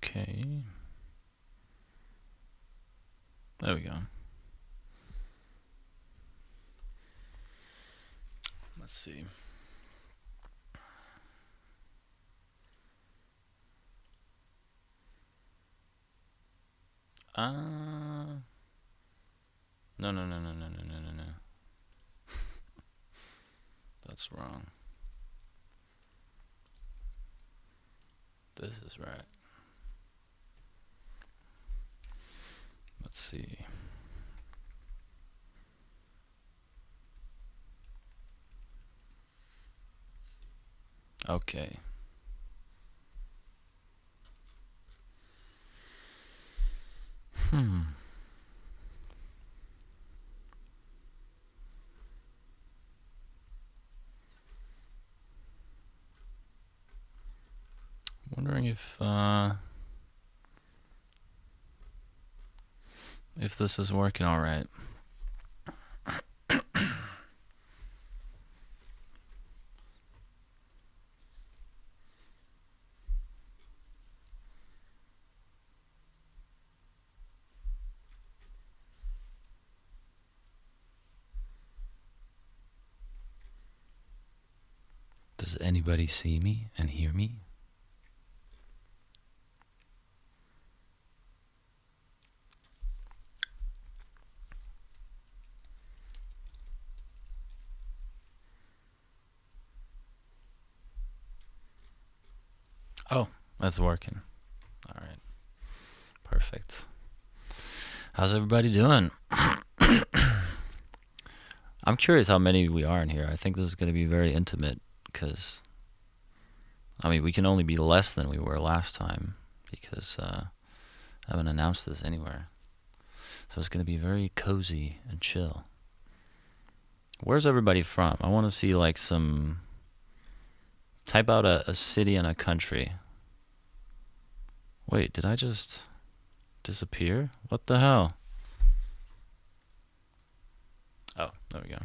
Okay. There we go. Let's see. No, no, no, no, no, no, no, no, no. That's wrong. This is right. Let's see. Okay. Hmm. Wondering if this is working all right. Does anybody see me and hear me? Oh, that's working. All right. Perfect. How's everybody doing? I'm curious how many we are in here. I think this is going to be very intimate because, I mean, we can only be less than we were last time because I haven't announced this anywhere. So it's going to be very cozy and chill. Where's everybody from? I want to see like some. Type out a city and a country. Wait, did I just disappear? What the hell? Oh, there we go.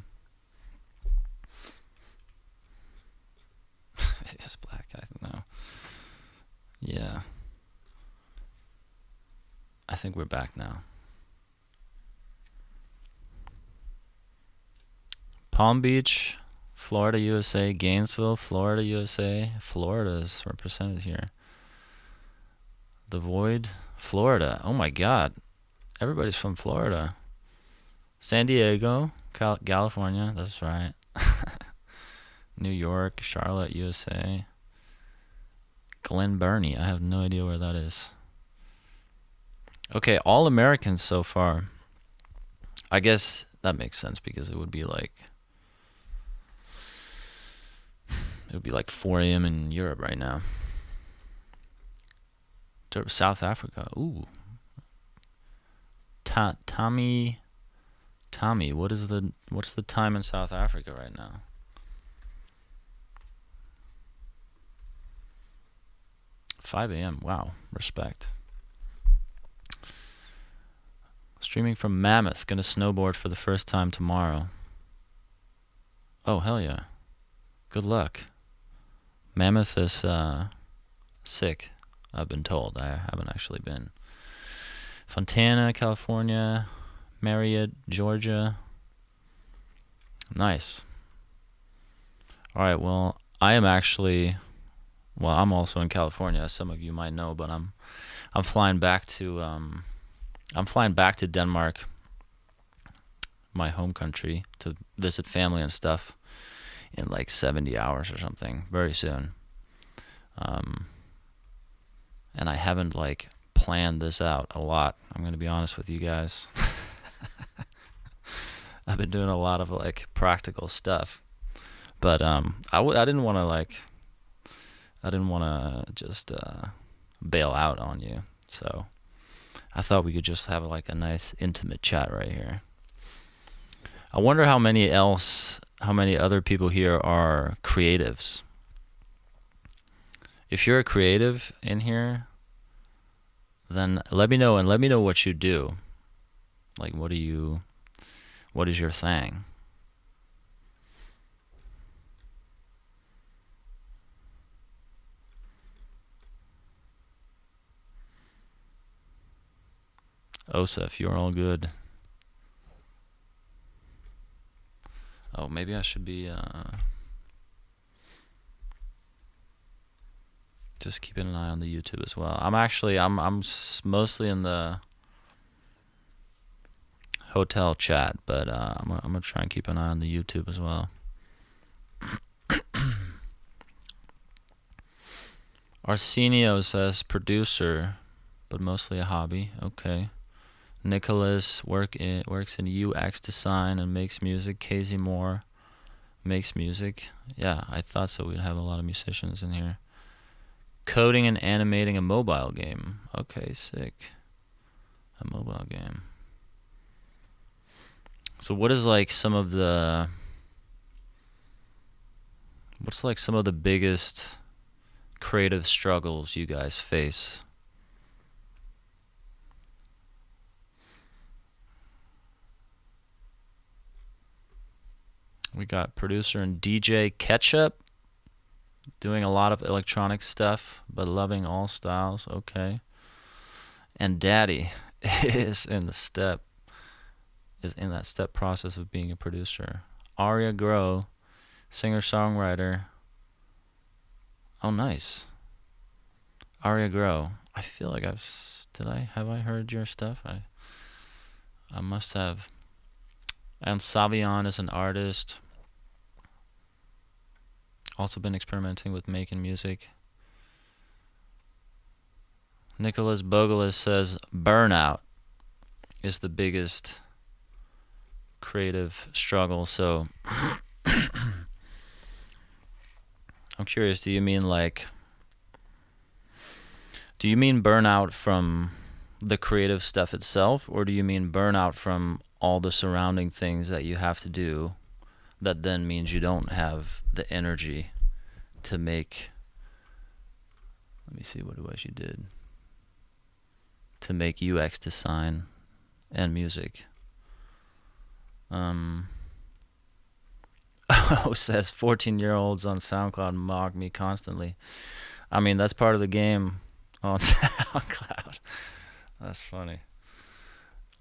It's black. I don't know. Yeah. I think we're back now. Palm Beach, Florida, USA. Gainesville, Florida, USA. Florida is represented here. The Void, Florida. Oh my God. Everybody's from Florida. San Diego, California. That's right. New York, Charlotte, USA. Glen Burnie. I have no idea where that is. Okay, all Americans so far. I guess that makes sense because it would be like 4 a.m. in Europe right now. South Africa. Ooh. Tommy, what's the time in South Africa right now? 5 a.m. Wow, respect. Streaming from Mammoth. Gonna snowboard for the first time tomorrow. Oh, hell yeah. Good luck. Mammoth is sick, I've been told. I haven't actually been. Fontana, California. Marriott, Georgia. Nice. Alright, well, I'm also in California, as some of you might know, but I'm flying back to Denmark, my home country, to visit family and stuff in like 70 hours or something, very soon. And I haven't like planned this out a lot. I'm going to be honest with you guys. I've been doing a lot of like practical stuff, but I didn't want to just bail out on you. So I thought we could just have like a nice intimate chat right here. I wonder how many other people here are creatives. If you're a creative in here, then let me know, and let me know what you do. Like, what is your thing? Osef, you're all good. Oh, maybe I should be just keeping an eye on the YouTube as well. I'm mostly in the hotel chat, but I'm gonna try and keep an eye on the YouTube as well. Arsenio says producer, but mostly a hobby. Okay. Nicholas works in UX design and makes music. Casey Moore makes music. Yeah, I thought so. We'd have a lot of musicians in here. Coding and animating a mobile game. Okay, sick. A mobile game. So what is like some of the biggest creative struggles you guys face? We got producer and DJ Ketchup doing a lot of electronic stuff, but loving all styles. Okay. And Daddy is in that step process of being a producer. Aria Grow, singer-songwriter. Oh, nice. Aria Grow. I feel like have I heard your stuff? I must have. And Savion is an artist. Also been experimenting with making music. Nicholas Bogelis says burnout is the biggest creative struggle. So I'm curious, do you mean burnout from the creative stuff itself, or do you mean burnout from all the surrounding things that you have to do that then means you don't have the energy to make, let me see what it was you did, to make UX design and music? Says 14-year-olds on SoundCloud mock me constantly. I mean, that's part of the game on SoundCloud. That's funny.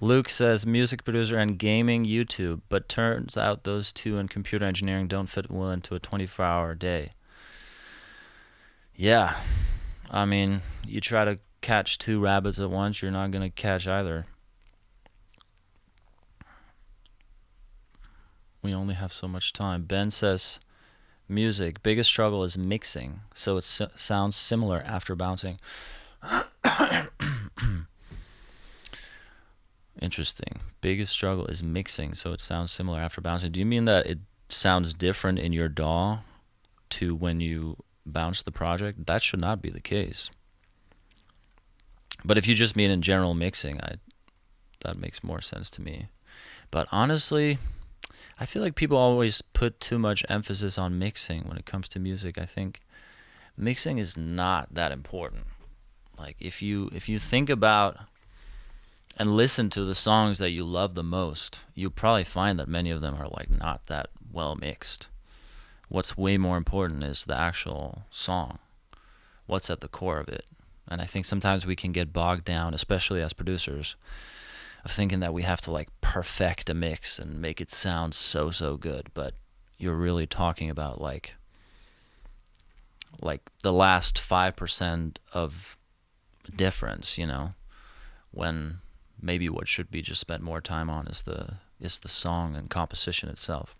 Luke says music producer and gaming YouTube, but turns out those two in computer engineering don't fit well into a 24-hour day. Yeah, I mean, you try to catch two rabbits at once, you're not going to catch either. We only have so much time. Ben says music, biggest struggle is mixing, so it sounds similar after bouncing. Interesting. Biggest struggle is mixing, so it sounds similar after bouncing. Do you mean that it sounds different in your DAW to when you bounce the project? That should not be the case. But if you just mean in general mixing, that makes more sense to me. But honestly, I feel like people always put too much emphasis on mixing when it comes to music. I think mixing is not that important. Like if you think about and listen to the songs that you love the most, you probably find that many of them are like not that well mixed. What's way more important is the actual song, what's at the core of it. And I think sometimes we can get bogged down, especially as producers, of thinking that we have to like perfect a mix and make it sound so good, but you're really talking about like the last 5% of difference, you know, when maybe what should be just spent more time on is the song and composition itself.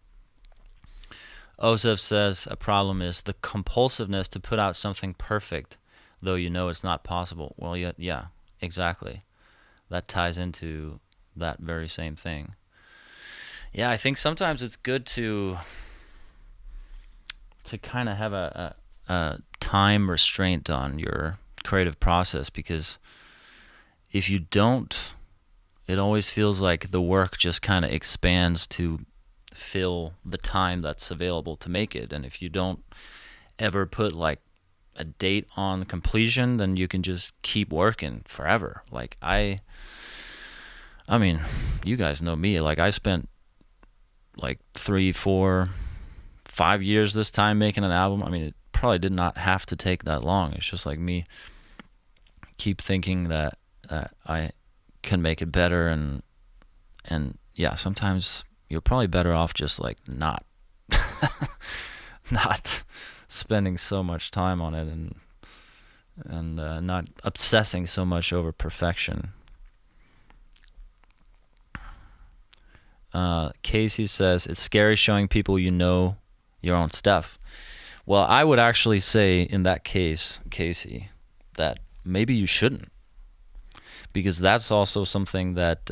Osef says a problem is the compulsiveness to put out something perfect, though you know it's not possible. Well, yeah, exactly. That ties into that very same thing. Yeah, I think sometimes it's good to kind of have a time restraint on your creative process, because if you don't, it always feels like the work just kind of expands to fill the time that's available to make it. And if you don't ever put like a date on completion, then you can just keep working forever. Like I mean, you guys know me. Like I spent like 3, 4, 5 years this time making an album. I mean, it probably did not have to take that long. It's just like me keep thinking that I can make it better. And yeah, sometimes you're probably better off just like not not spending so much time on it, and not obsessing so much over perfection. Casey says, it's scary showing people you know your own stuff. Well, I would actually say in that case, Casey, that maybe you shouldn't. Because that's also something that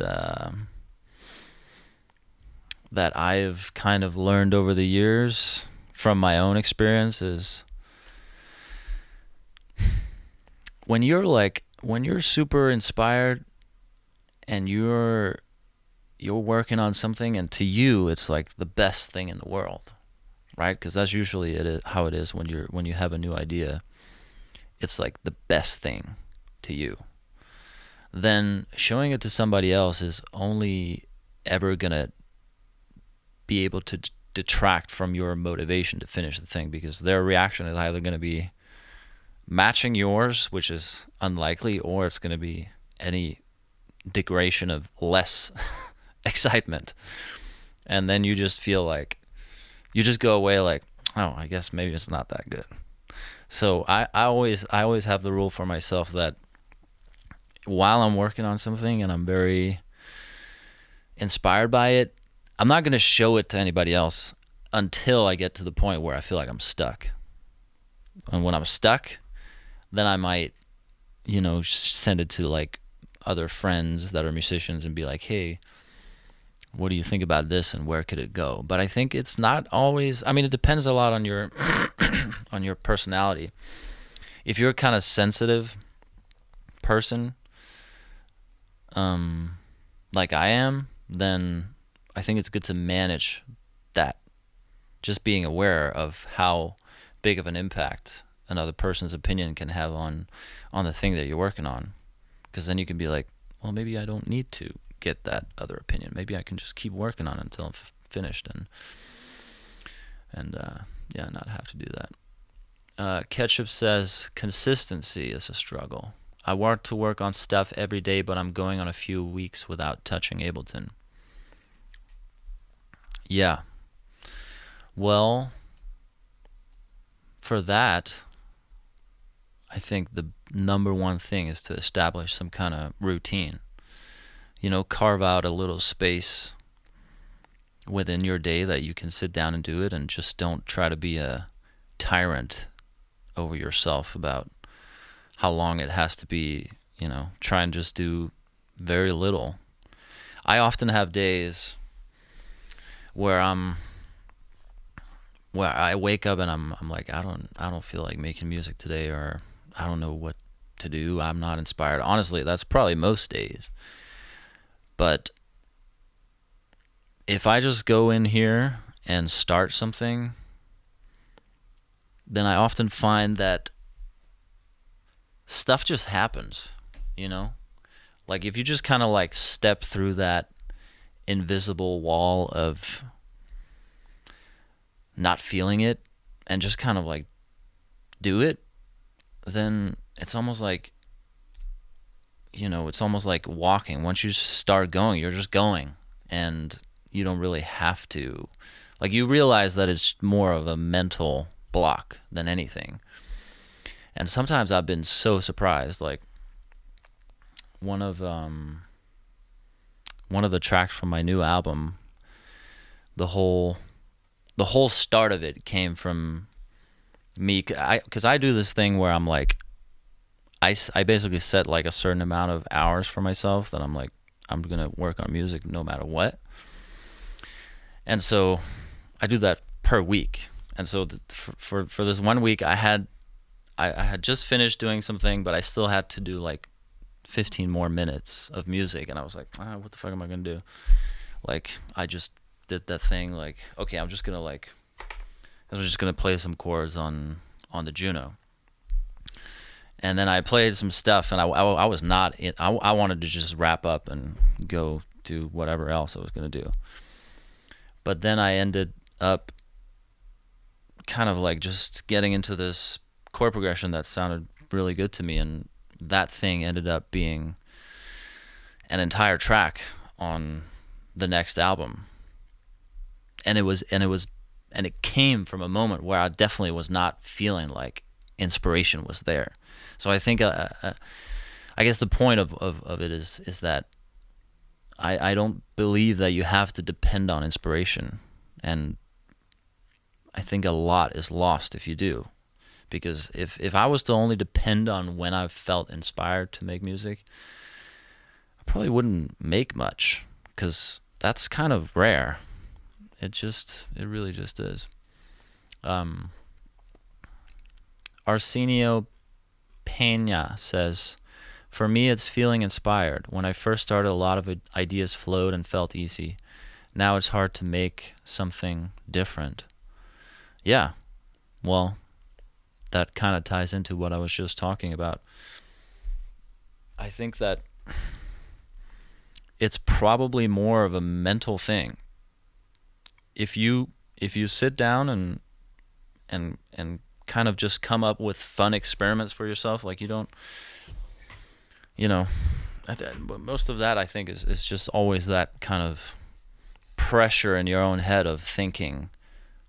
that I've kind of learned over the years from my own experiences. When you're super inspired and you're working on something, and to you it's like the best thing in the world, right? Because that's usually how it is when you have a new idea. It's like the best thing to you. Then showing it to somebody else is only ever gonna be able to detract from your motivation to finish the thing, because their reaction is either going to be matching yours, which is unlikely, or it's going to be any degradation of less excitement. And then you just feel like, you just go away like, oh, I guess maybe it's not that good. So I always have the rule for myself that while I'm working on something and I'm very inspired by it, I'm not going to show it to anybody else until I get to the point where I feel like I'm stuck. And when I'm stuck, then I might, send it to like other friends that are musicians and be like, hey, what do you think about this and where could it go? But I think it's not always, it depends a lot on your on your personality. If you're a kind of sensitive person, like I am, then I think it's good to manage that. Just being aware of how big of an impact another person's opinion can have on the thing that you're working on. Because then you can be like, well, maybe I don't need to get that other opinion. Maybe I can just keep working on it until I'm finished and not have to do that. Ketchup says, consistency is a struggle. I want to work on stuff every day, but I'm going on a few weeks without touching Ableton. Yeah. Well, for that, I think the number one thing is to establish some kind of routine. Carve out a little space within your day that you can sit down and do it, and just don't try to be a tyrant over yourself about how long it has to be. Try and just do very little. I often have days where I wake up and I'm like, I don't feel like making music today, or I don't know what to do. I'm not inspired. Honestly, that's probably most days. But if I just go in here and start something, then I often find that stuff just happens, Like if you just kind of like step through that invisible wall of not feeling it and just kind of like do it, then it's almost like, it's almost like walking. Once you start going, you're just going, and you don't really have to, like, you realize that it's more of a mental block than anything. And sometimes I've been so surprised, like one of the tracks from my new album, the whole start of it came from me, because I do this thing where I'm like, I basically set like a certain amount of hours for myself that I'm like, I'm gonna work on music no matter what. And so I do that per week. And so for this 1 week, I had just finished doing something, but I still had to do like 15 more minutes of music, and I was like, what the fuck am I gonna do? Like, I just did that thing, like, okay, I'm just gonna play some chords on the Juno. And then I played some stuff, and I was not in, I wanted to just wrap up and go do whatever else I was gonna do. But then I ended up kind of like just getting into this chord progression that sounded really good to me, and that thing ended up being an entire track on the next album, and it came from a moment where I definitely was not feeling like inspiration was there. So I think I guess the point of it is that I don't believe that you have to depend on inspiration, and I think a lot is lost if you do. Because if I was to only depend on when I felt inspired to make music, I probably wouldn't make much, because that's kind of rare. It really just is. Arsenio Pena says, for me, it's feeling inspired. When I first started, a lot of ideas flowed and felt easy. Now it's hard to make something different. Yeah, well, that kind of ties into what I was just talking about. I think that it's probably more of a mental thing. If you sit down and kind of just come up with fun experiments for yourself, like you don't, most of that I think is just always that kind of pressure in your own head of thinking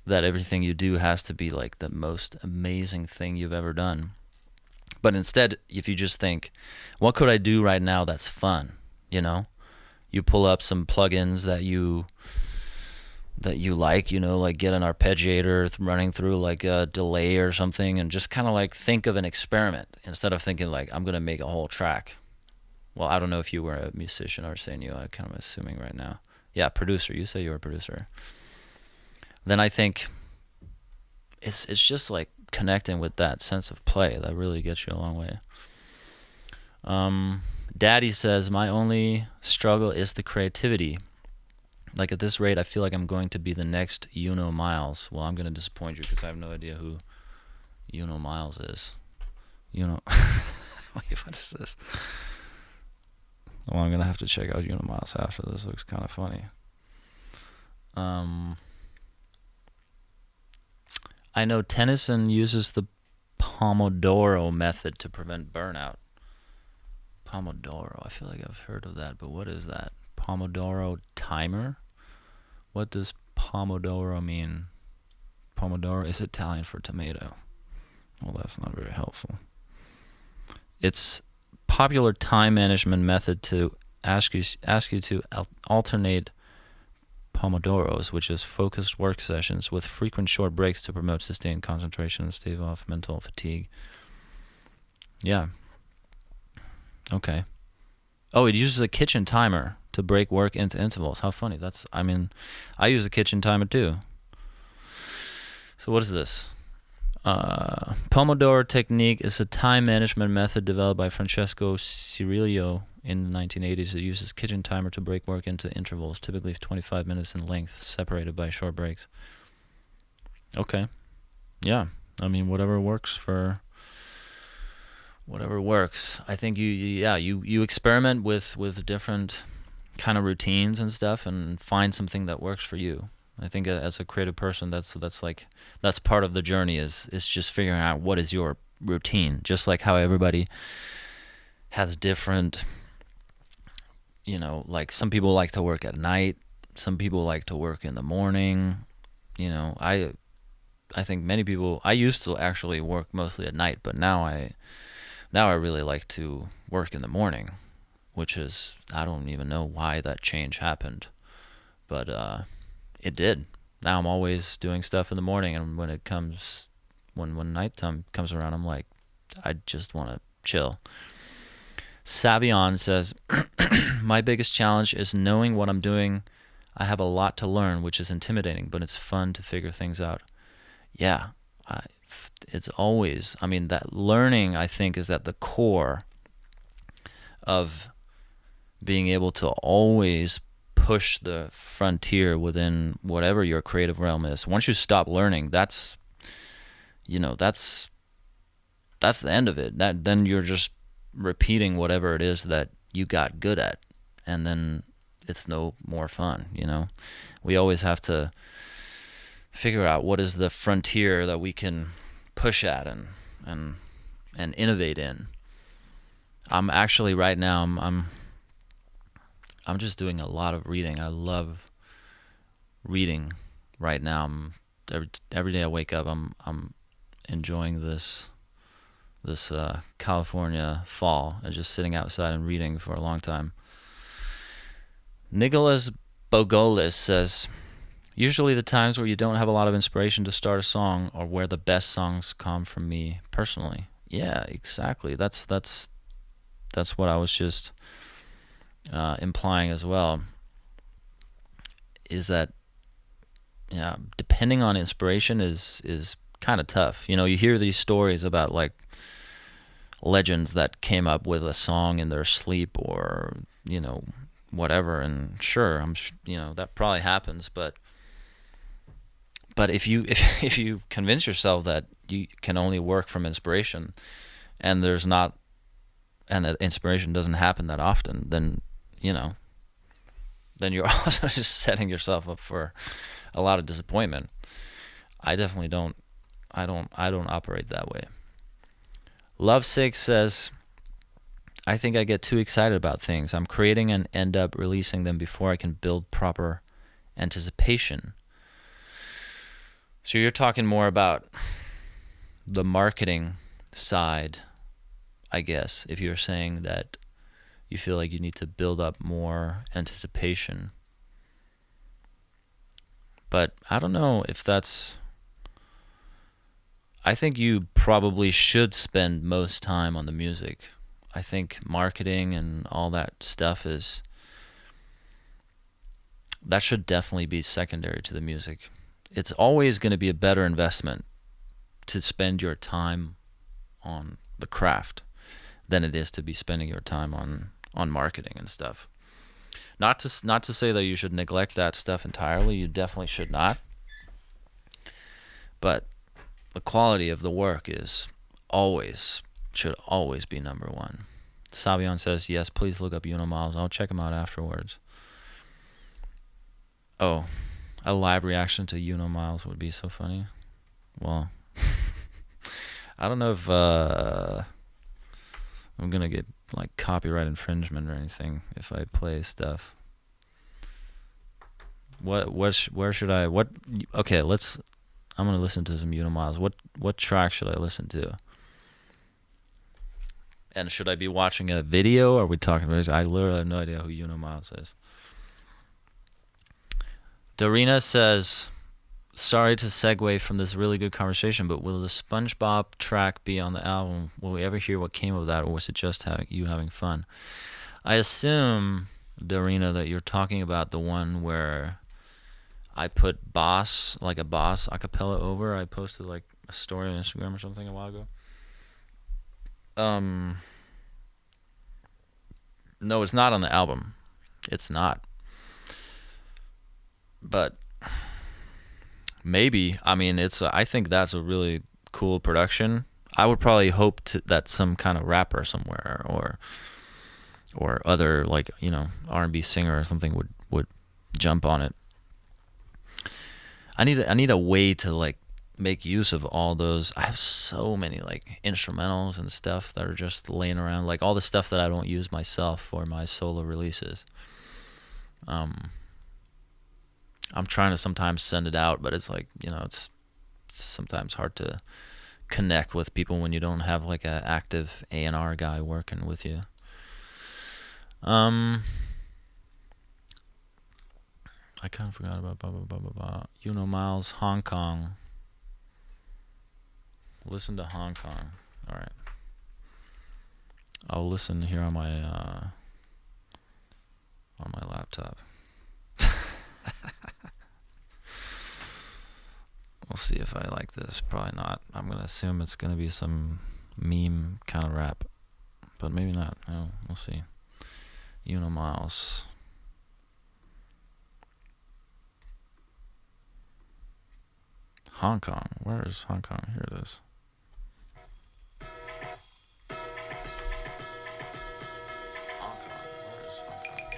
that everything you do has to be like the most amazing thing you've ever done. But instead, if you just think, what could I do right now that's fun? You pull up some plugins that you like, like get an arpeggiator running through like a delay or something, and just kind of like think of an experiment instead of thinking like, I'm going to make a whole track. Well, I don't know if you were a musician, Arsenio. I'm kind of assuming right now. Yeah, producer. You say you're a producer. Then I think it's just like connecting with that sense of play that really gets you a long way. Daddy says, my only struggle is the creativity. Like at this rate, I feel like I'm going to be the next Uno Miles. Well, I'm going to disappoint you because I have no idea who Uno Miles is. Wait, what is this? Well, I'm going to have to check out Uno Miles after this. Looks kind of funny. I know Tennyson uses the Pomodoro method to prevent burnout. Pomodoro, I feel like I've heard of that, but what is that? Pomodoro timer? What does Pomodoro mean? Pomodoro is Italian for tomato. Well, that's not very helpful. It's popular time management method to ask you to alternate Pomodoros, which is focused work sessions with frequent short breaks to promote sustained concentration and stave off mental fatigue. Yeah. Okay. Oh, it uses a kitchen timer to break work into intervals. How funny. I use a kitchen timer too. So what is this? Pomodoro technique is a time management method developed by Francesco Cirillo in the 1980s. It uses kitchen timer to break work into intervals, typically 25 minutes in length, separated by short breaks. Okay. Yeah. Whatever works. I think you experiment with different kind of routines and stuff and find something that works for you. I think as a creative person, that's part of the journey is just figuring out what is your routine. Just like how everybody has different, like some people like to work at night, some people like to work in the morning. I think many people. I used to actually work mostly at night, but now I really like to work in the morning, which is, I don't even know why that change happened, but it did. Now I'm always doing stuff in the morning, and when nighttime comes around, I'm like, I just want to chill. Savion says, my biggest challenge is knowing what I'm doing. I have a lot to learn, which is intimidating, but it's fun to figure things out. Yeah, it's always, that learning, I think, is at the core of being able to always push the frontier within whatever your creative realm is. Once you stop learning, that's the end of it. Then you're just repeating whatever it is that you got good at, and then it's no more fun. We always have to figure out what is the frontier that we can push at and innovate in. I'm actually right now I'm just doing a lot of reading. I love reading right now. Every day I wake up, I'm enjoying this California fall and just sitting outside and reading for a long time. Nicholas Bogolis says, usually the times where you don't have a lot of inspiration to start a song are where the best songs come from me personally. Yeah, exactly. That's what I was just implying as well. Is that, yeah, depending on inspiration is kind of tough. You know, you hear these stories about like legends that came up with a song in their sleep, or you know, whatever. And sure, you know, that probably happens, but if you convince yourself that you can only work from inspiration, and that inspiration doesn't happen that often, then you know, then you're also just setting yourself up for a lot of disappointment. I definitely don't. I don't operate that way. Lovesick says, I think I get too excited about things. I'm creating and end up releasing them before I can build proper anticipation. So you're talking more about the marketing side, I guess, if you're saying that you feel like you need to build up more anticipation. But I don't know if that's... I think you probably should spend most time on the music. I think marketing and all that stuff that should definitely be secondary to the music. It's always going to be a better investment to spend your time on the craft than it is to be spending your time on marketing and stuff. Not to say that you should neglect that stuff entirely. You definitely should not. But the quality of the work should always be number one. Savion says, yes, please look up Uno Miles. I'll check him out afterwards. Oh, a live reaction to Uno Miles would be so funny. Well, I don't know if I'm going to get like copyright infringement or anything if I play stuff. Where should I... Okay, I'm going to listen to some Uno Miles. What track should I listen to? And should I be watching a video? Or are we talking about... I literally have no idea who Uno Miles is. Dorina says, sorry to segue from this really good conversation, but will the SpongeBob track be on the album? Will we ever hear what came of that, or was it just you having fun? I assume, Dorina, that you're talking about the one where I put Boss, like a Boss a cappella over. I posted like a story on Instagram or something a while ago. No, it's not on the album. It's not. But maybe. I mean, I think that's a really cool production. I would probably hope that some kind of rapper somewhere or other, like, you know, R&B singer or something would jump on it. I need a way to like make use of all those. I have so many like instrumentals and stuff that are just laying around, like all the stuff that I don't use myself for my solo releases. I'm trying to sometimes send it out, but it's like, you know, it's sometimes hard to connect with people when you don't have like an active A&R guy working with you. I kind of forgot about Uno Miles, Hong Kong. Listen to Hong Kong. All right. I'll listen here on my laptop. We'll see if I like this. Probably not. I'm gonna assume it's gonna be some meme kind of rap, but maybe not. Oh, we'll see. Uno Miles. Hong Kong. Where is Hong Kong? Here it is. Hong Kong. Where is Hong Kong?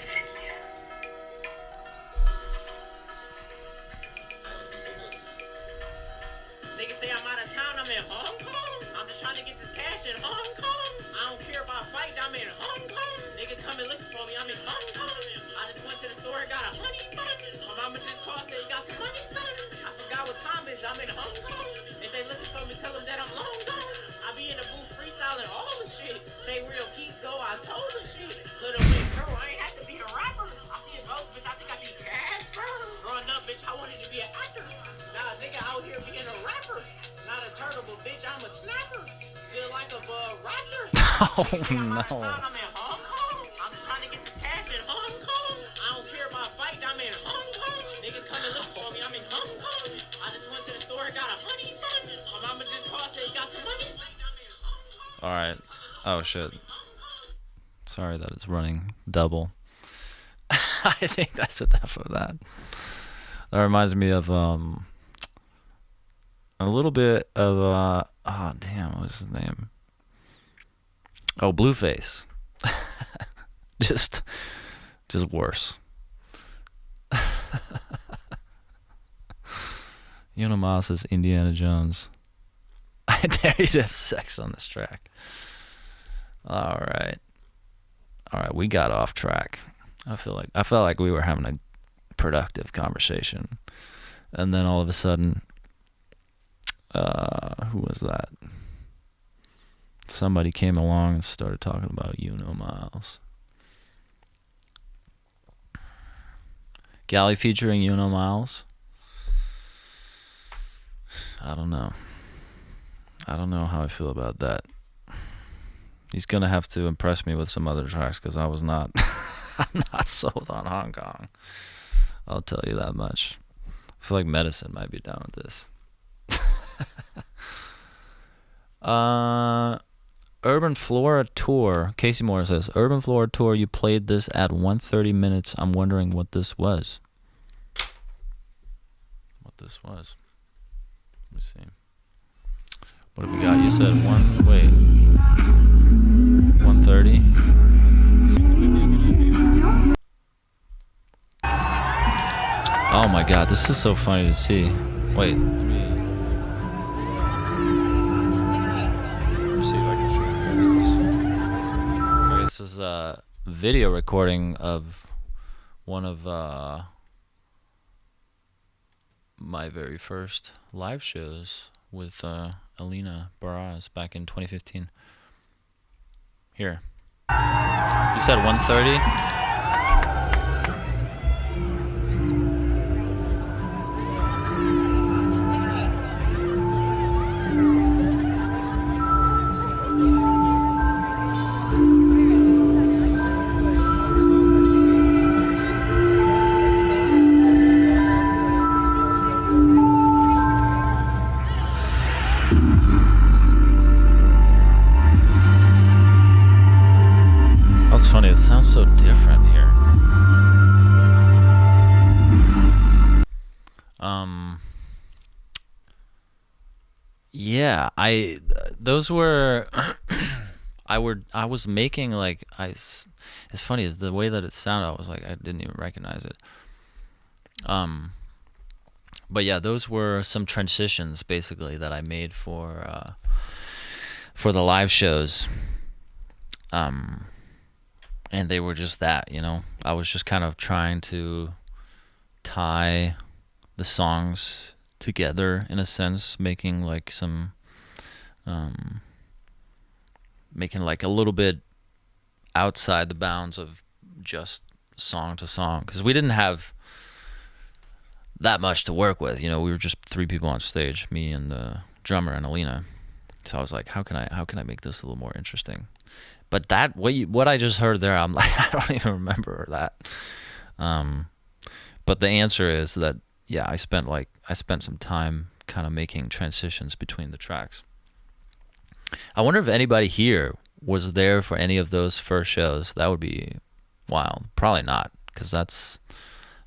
Niggas say I'm out of town. I'm in Hong Kong. I'm just trying to get this cash in Hong Kong. I don't care about fight. I'm in Hong Kong. Nigga coming looking for me. I'm in Hong Kong. I to the store and got a honey bun. My mama just called, said you got some money, son. I forgot what time it is, I'm in Hong Kong. If they looking for me, tell them that I'm long gone. I be in the booth freestyling all the shit. Say real keys go, I told the shit. Little big girl, I ain't have to be a rapper. I see a ghost, bitch, I think I see cash, bro. Growing up, bitch, I wanted to be an actor. Now a nigga out here being a rapper. Not a turtle, but bitch, I'm a snapper. Feel like a rapper. Oh no. I'm in Hong Kong. I'm just trying to get this cash in Hong Kong. I don't care about fight, I'm in Hong Kong. Niggas come and look for me, I'm in Hong Kong. I just went to the store and got a honey bun. My mama just called, said you got some money. Alright. Oh shit. Sorry that it's running double. I think that's enough of that. That reminds me of a little bit of oh damn, what's his name? Oh, Blueface. just worse. Miles says Indiana Jones. I dare you to have sex on this track. All right, we got off track. I felt like we were having a productive conversation, and then all of a sudden, who was that? Somebody came along and started talking about Miles. Galley featuring Miles. I don't know how I feel about that. He's gonna have to impress me with some other tracks because I'm not sold on Hong Kong. I'll tell you that much. I feel like Medicine might be down with this. Urban Flora Tour. Casey Moore says, Urban Flora Tour, you played this at 1:30 minutes. I'm wondering what this was. Let me see. What have we got? You said 1:30? Oh my god, this is so funny to see. Wait, let me see if I can show you guys this. Okay, this is a video recording of one of my very first live shows with Alina Baraz back in 2015. Here. You said 1:30? That's funny, it sounds so different here. Yeah, those were I was making like it's funny the way that it sounded. I was like, I didn't even recognize it. But yeah, those were some transitions basically that I made for the live shows. And they were just that, I was just kind of trying to tie the songs together in a sense, making like some making like a little bit outside the bounds of just song to song, because we didn't have that much to work with. We were just 3 people on stage, me and the drummer and Alina. So I was like, how can I make this a little more interesting? But that what I just heard there, I'm like, I don't even remember that. But the answer is that yeah, I spent some time kind of making transitions between the tracks. I wonder if anybody here was there for any of those first shows. That would be wild. Probably not, because that's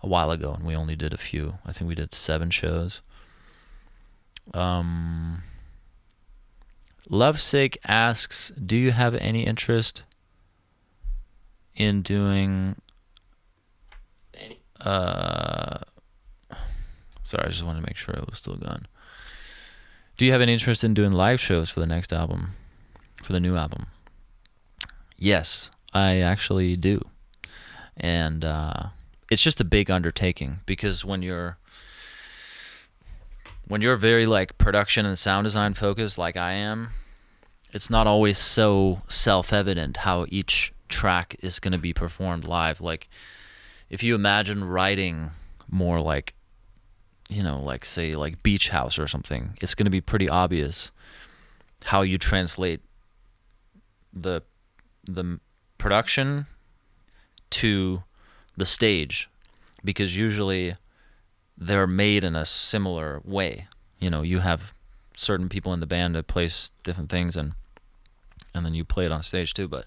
a while ago and we only did a few. I think we did 7 shows. Lovesick asks, do you have any interest in doing sorry, I just wanted to make sure it was still going. Do you have any interest in doing live shows for the next album, for the new album? Yes, I actually do. And it's just a big undertaking, because when you're very like production and sound design focused like I am, it's not always so self-evident how each track is going to be performed live. Like if you imagine writing more like, you know, like say like Beach House or something, it's going to be pretty obvious how you translate the production to the stage, because usually they're made in a similar way. You know, you have certain people in the band that plays different things, and then you play it on stage too. But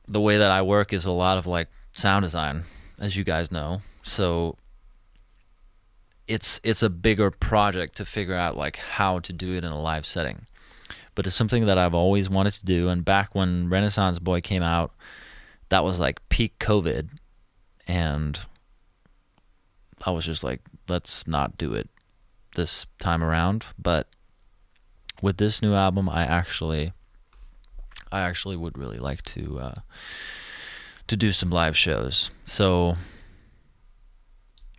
the way that I work is a lot of like sound design, as you guys know. So it's a bigger project to figure out like how to do it in a live setting. But it's something that I've always wanted to do. And back when Renaissance Boy came out, that was like peak COVID, and I was just like, let's not do it this time around. But with this new album, I actually would really like to do some live shows. So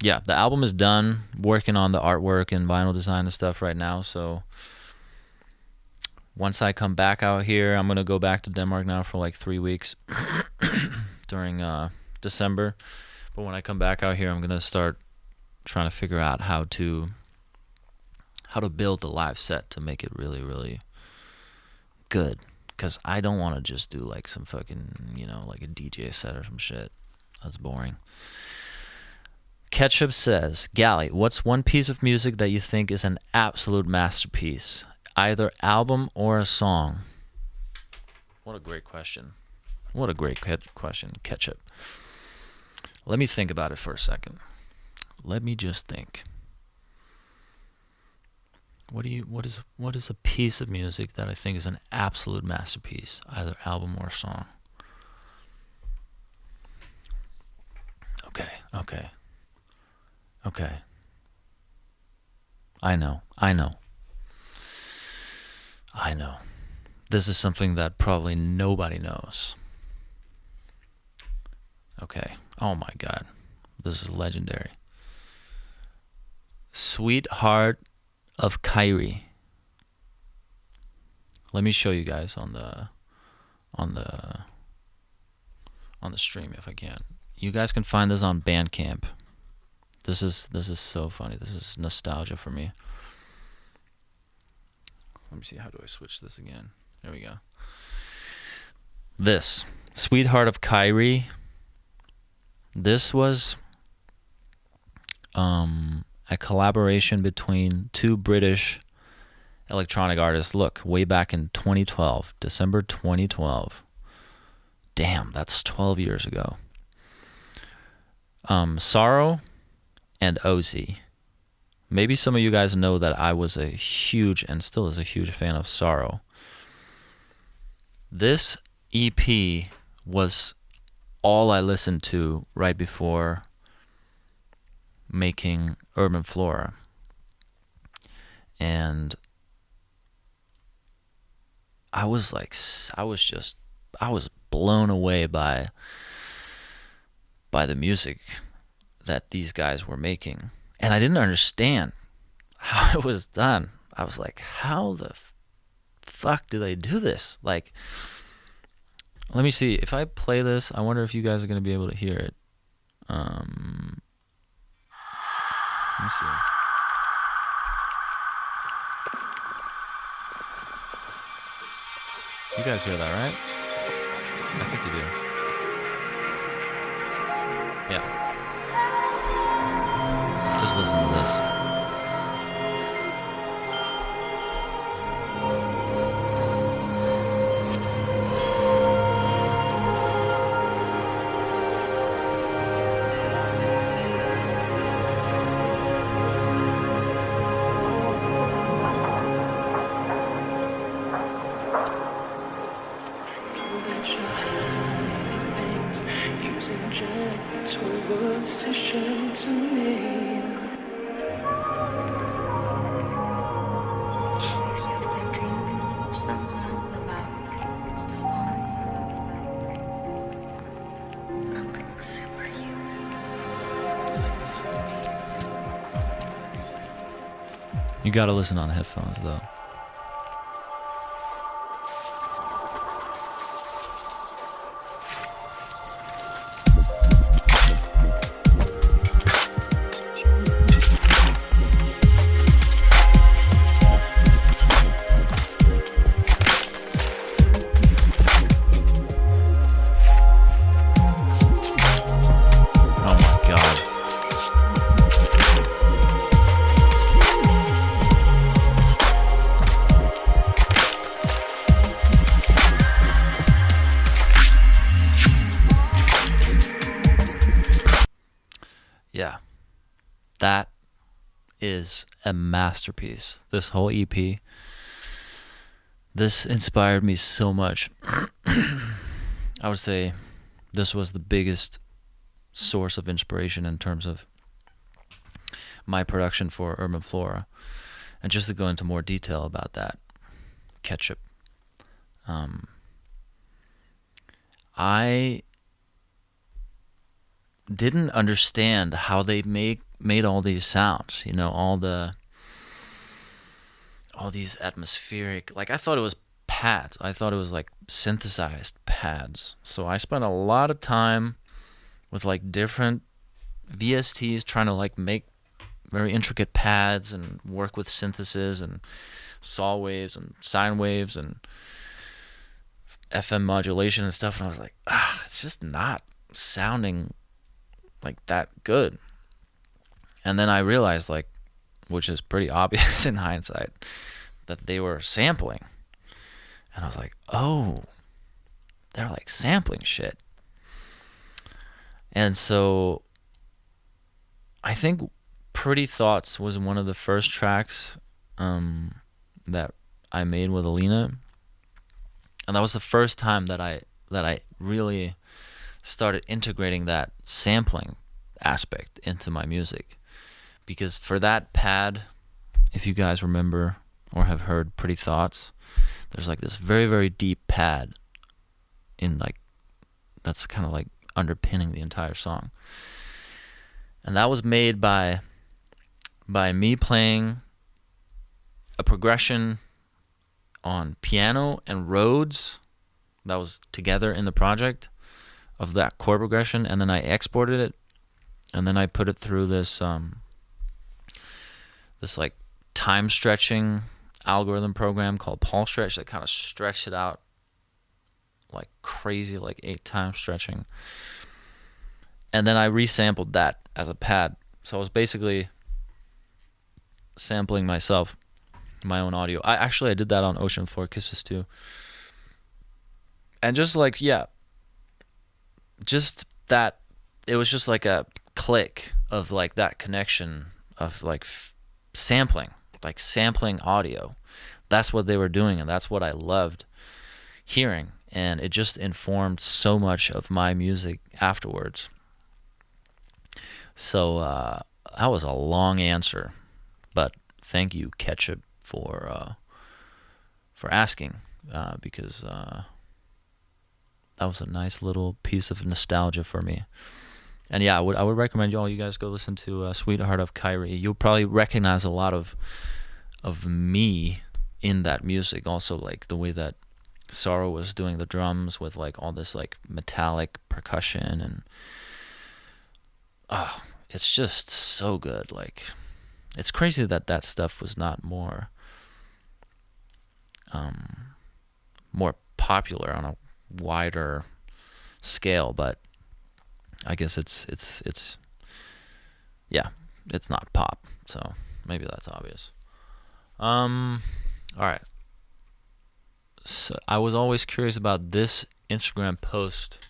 yeah, the album is done. Working on the artwork and vinyl design and stuff right now. So once I come back out here, I'm gonna go back to Denmark now for like 3 weeks during December. But when I come back out here, I'm gonna start trying to figure out how to build the live set to make it really, really good. Because I don't want to just do like some fucking, you know, like a DJ set or some shit. That's boring. Ketchup says, Gally, what's one piece of music that you think is an absolute masterpiece? Either album or a song? What a great question. What a great question, Ketchup. Let me think about it for a second. Let me just think. What is a piece of music that I think is an absolute masterpiece, either album or song? Okay. I know. This is something that probably nobody knows. Okay. Oh my God. This is legendary. Sweetheart of Kyrie. Let me show you guys on the stream if I can. You guys can find this on Bandcamp. This is so funny. This is nostalgia for me. Let me see, how do I switch this again? There we go. This Sweetheart of Kyrie. This was a collaboration between two British electronic artists. Look, way back in 2012, December 2012. Damn, that's 12 years ago. Sorrow and Ozzy. Maybe some of you guys know that I was a huge, and still is a huge fan of Sorrow. This EP was all I listened to right before making Urban Flora. And I was blown away by the music that these guys were making. And I didn't understand how it was done. I was like, how the fuck do they do this? Like, let me see. If I play this, I wonder if you guys are going to be able to hear it. Let me see. You guys hear that, right? I think you do. Yeah. Just listen to this. Superhuman. You gotta listen on headphones though. Oh my god. Yeah. That is a masterpiece. This whole EP. This inspired me so much. I would say this was the biggest source of inspiration in terms of my production for Urban Flora. And just to go into more detail about that, Ketchup. I didn't understand how they made all these sounds, you know, all these atmospheric, like I thought it was pads. I thought it was like synthesized pads. So I spent a lot of time with like different VSTs trying to like make very intricate pads and work with synthesis and saw waves and sine waves and FM modulation and stuff. And I was like, it's just not sounding like that good. And then I realized, like, which is pretty obvious in hindsight, that they were sampling. And I was like, oh, they're like sampling shit. And so I think Pretty Thoughts was one of the first tracks that I made with Alina. And that was the first time that I really started integrating that sampling aspect into my music. Because for that pad, if you guys remember or have heard Pretty Thoughts, there's like this very, very deep pad in like, that's kind of like underpinning the entire song. And that was made by me playing a progression on piano and Rhodes that was together in the project of that chord progression, and then I exported it, and then I put it through this this like time stretching algorithm program called Pulse Stretch that kind of stretched it out like crazy, like 8 times stretching. And then I resampled that as a pad. So I was basically sampling myself, my own audio. I did that on Ocean Floor Kisses too. And just like, yeah, just that, it was just like a click of like that connection of like sampling audio. That's what they were doing, and that's what I loved hearing. And it just informed so much of my music afterwards. So that was a long answer, but thank you, Ketchup, for asking, because that was a nice little piece of nostalgia for me. And yeah, I would recommend you guys go listen to Sweetheart of Kyrie. You'll probably recognize a lot of me in that music. Also, like the way that Sorrow was doing the drums with like all this like metallic percussion, and it's just so good. Like, it's crazy that stuff was not more popular on a wider scale, but I guess it's yeah, it's not pop, so maybe that's obvious. All right. So I was always curious about this Instagram post.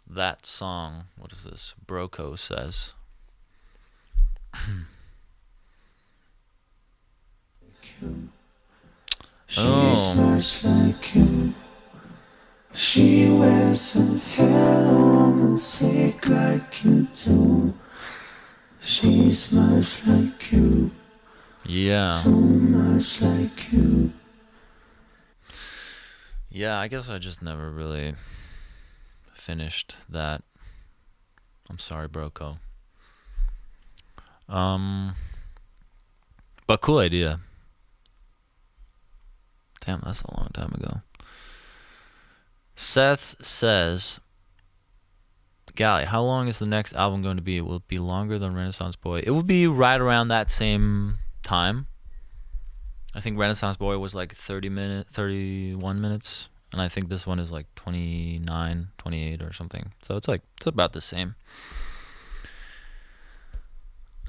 That song, what is this? Broco says. She's much like you. She wears her hair long and thick like you do. She's much like you. Yeah. So much like you. Yeah, I guess I just never really finished that. I'm sorry, Broco. But cool idea. Damn, that's a long time ago. Seth says, Gally, how long is the next album going to be? Will it be longer than Renaissance Boy? It will be right around that same time. I think Renaissance Boy was like 31 minutes. And I think this one is like 29, 28 or something. So it's about the same.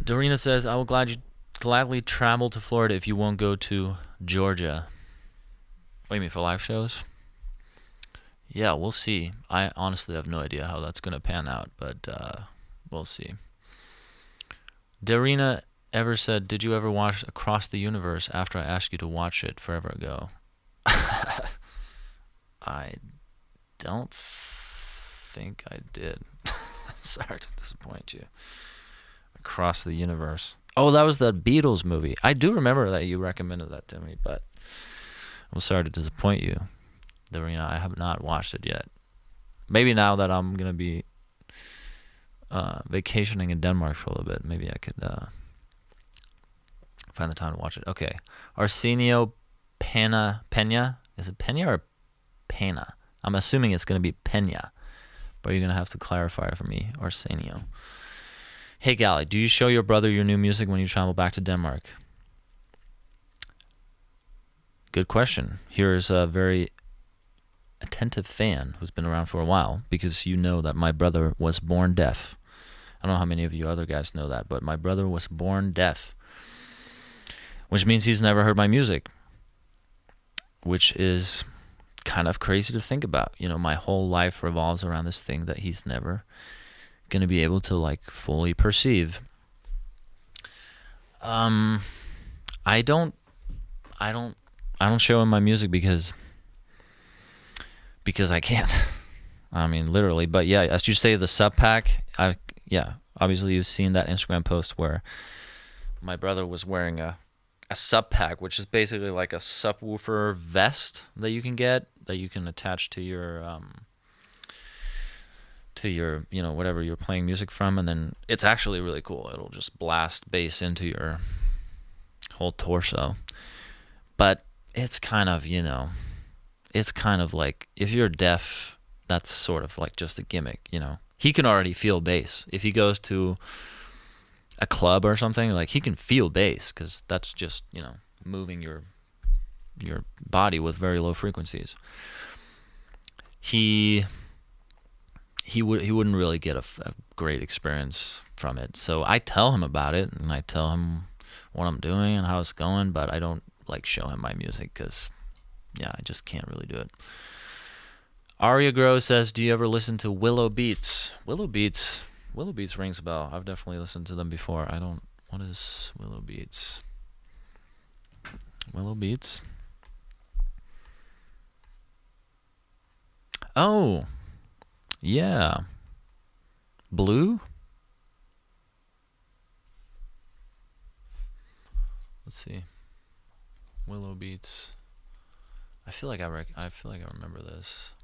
Dorina says, I will gladly travel to Florida if you won't go to Georgia. What do you mean, for live shows? Yeah, we'll see. I honestly have no idea how that's going to pan out, but we'll see. Dorina ever said, did you ever watch Across the Universe after I asked you to watch it forever ago? I don't think I did. Sorry to disappoint you. Across the Universe. Oh, that was the Beatles movie. I do remember that you recommended that to me, but I'm sorry to disappoint you, Dorina. I have not watched it yet. Maybe now that I'm going to be vacationing in Denmark for a little bit, maybe I could find the time to watch it. Okay. Arsenio Pena. Is it Pena or Pena? I'm assuming it's going to be Pena, but you're going to have to clarify it for me, Arsenio. Hey, Gally, do you show your brother your new music when you travel back to Denmark? Good question. Here's a very attentive fan who's been around for a while, because you know that my brother was born deaf. I don't know how many of you other guys know that, but my brother was born deaf, which means he's never heard my music, which is kind of crazy to think about. You know, my whole life revolves around this thing that he's never going to be able to like fully perceive. I don't show him my music because I can't. I mean, literally. But yeah, as you say, the sub pack. Obviously you've seen that Instagram post where my brother was wearing a sub pack, which is basically like a subwoofer vest that you can get, that you can attach to your whatever you're playing music from, and then it's actually really cool. It'll just blast bass into your whole torso. But it's kind of like, if you're deaf, that's sort of like just a gimmick, you know. He can already feel bass. If he goes to a club or something, like, he can feel bass, because that's just, you know, moving your body with very low frequencies. He wouldn't really get a great experience from it. So I tell him about it, and I tell him what I'm doing and how it's going, but I don't like show him my music, because I just can't really do it. Aria Grow says, do you ever listen to Willow Beats? Willow Beats rings a bell. I've definitely listened to them before. What is Willow Beats? Willow Beats? Oh, yeah. Blue? Let's see. Willow Beats. I feel like I remember this.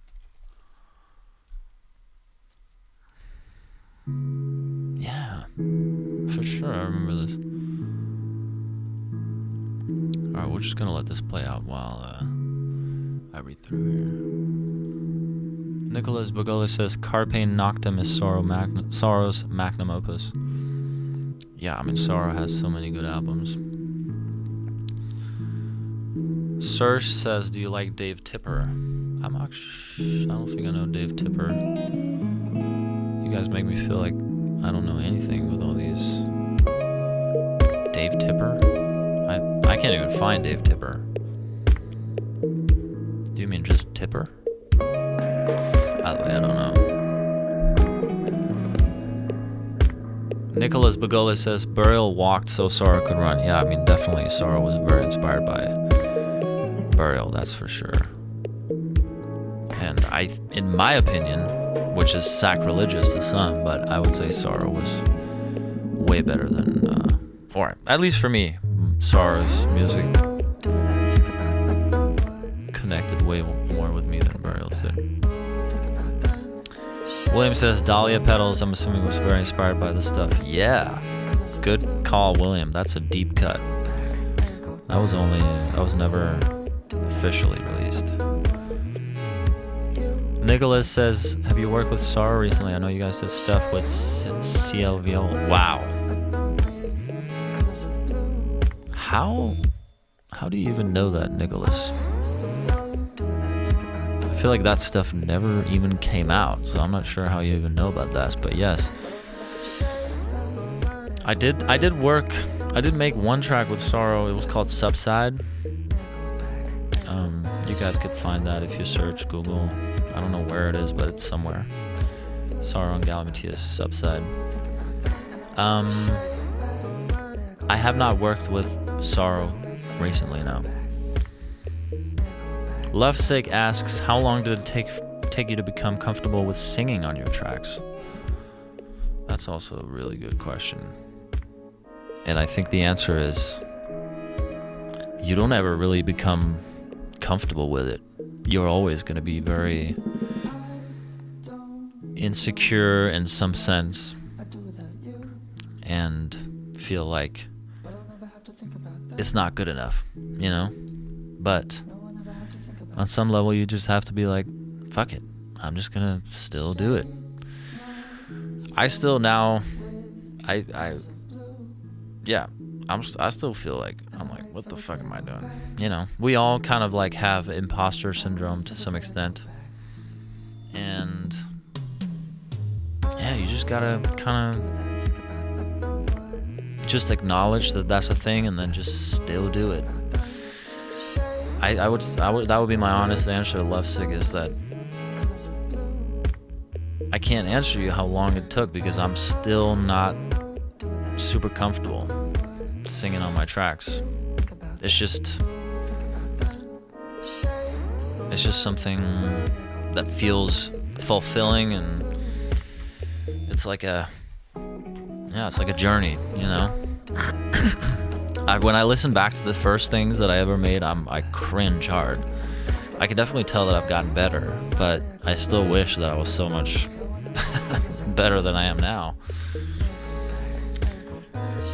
Yeah, for sure I remember this. Alright, we're just gonna let this play out while I read through here. Nicholas Bogola says, Carpe Noctem is Sorrow's magnum opus. Yeah, I mean, Sorrow has so many good albums. Serge says, do you like Dave Tipper? I don't think I know Dave Tipper. You guys make me feel like I don't know anything with all these. Dave Tipper? I can't even find Dave Tipper. Do you mean just Tipper? By the way, I don't know. Nicholas Bogola says, Burial walked so Sorrow could run. Yeah, I mean, definitely Sorrow was very inspired by Burial, that's for sure. And in my opinion, which is sacrilegious to some, but I would say Sorrow was way better than, or at least for me, Sorrow's music connected way more with me than Burial's did. William says, Dahlia Petals, I'm assuming was very inspired by this stuff. Yeah. Good call, William. That's a deep cut. That was never officially released. Nicholas says, have you worked with Sorrow recently? I know you guys did stuff with CLVL. Wow. How do you even know that, Nicholas? I feel like that stuff never even came out, so I'm not sure how you even know about that. But yes, I did make one track with Sorrow. It was called Subside. You guys could find that if you search Google. I don't know where it is, but it's somewhere. Sorrow and Galimatias Subside. I have not worked with Sorrow recently, no. Lovesick asks, how long did it take you to become comfortable with singing on your tracks? That's also a really good question. And I think the answer is, you don't ever really become comfortable with it. You're always going to be very insecure in some sense and feel like it's not good enough, you know? But on some level, you just have to be like, fuck it. I'm just going to still do it. I still now, I still feel like, I'm like, what the fuck am I doing? You know, we all kind of like have imposter syndrome to some extent. And yeah, you just gotta kind of just acknowledge that that's a thing and then just still do it. I would that would be my honest answer to Lovesick, is that I can't answer you how long it took because I'm still not super comfortable singing on my tracks. It's just something that feels fulfilling, and it's like a journey, you know. When I listen back to the first things that I ever made, I cringe hard. I can definitely tell that I've gotten better, but I still wish that I was so much better than I am now.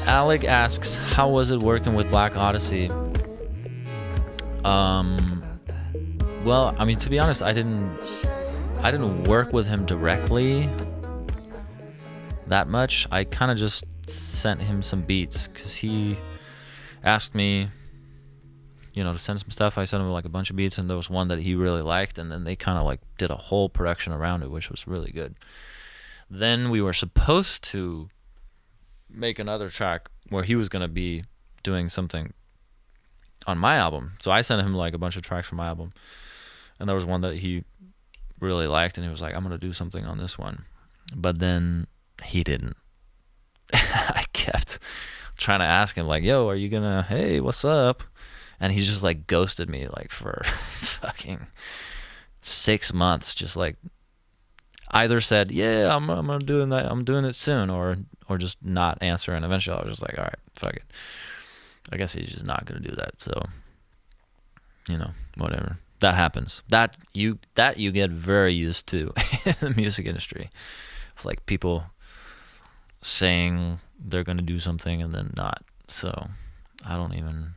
Alec asks, how was it working with Black Odyssey? Well, I mean, to be honest, I didn't work with him directly that much. I kind of just sent him some beats because he asked me, you know, to send some stuff. I sent him like a bunch of beats, and there was one that he really liked, and then they kind of like did a whole production around it, which was really good. Then we were supposed to make another track where he was going to be doing something on my album. So I sent him like a bunch of tracks from my album, and there was one that he really liked, and he was like, I'm going to do something on this one. But then he didn't. I kept trying to ask him like, yo, are you going to, hey, what's up? And he just like ghosted me like for fucking 6 months, just like either said, yeah, I'm doing that, I'm doing it soon, or just not answer. And eventually I was just like, all right, fuck it. I guess he's just not gonna do that. So, you know, whatever. That happens. That you get very used to in the music industry. Like people saying they're gonna do something and then not. So I'm